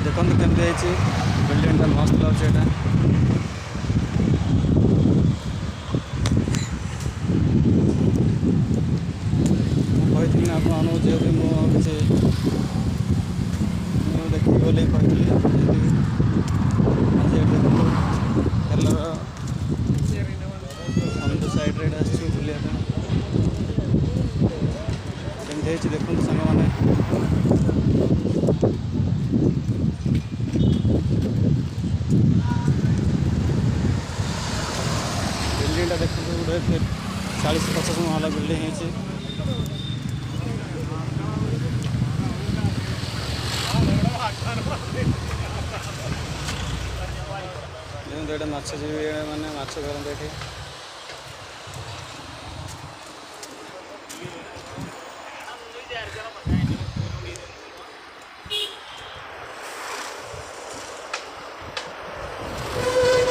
देखो केमती बिल्डिंग मस्त लगे यहाँ कही आपको जेहतु मुझे देखिए बोले कही हेलर समुद्र साइड्रे बुलिया कमी देखो सांग मैंने बिल्डिंग देखो गोटे 40-50 महला बिल्डिंग है माछ जीवी मैंने माछ धरते ये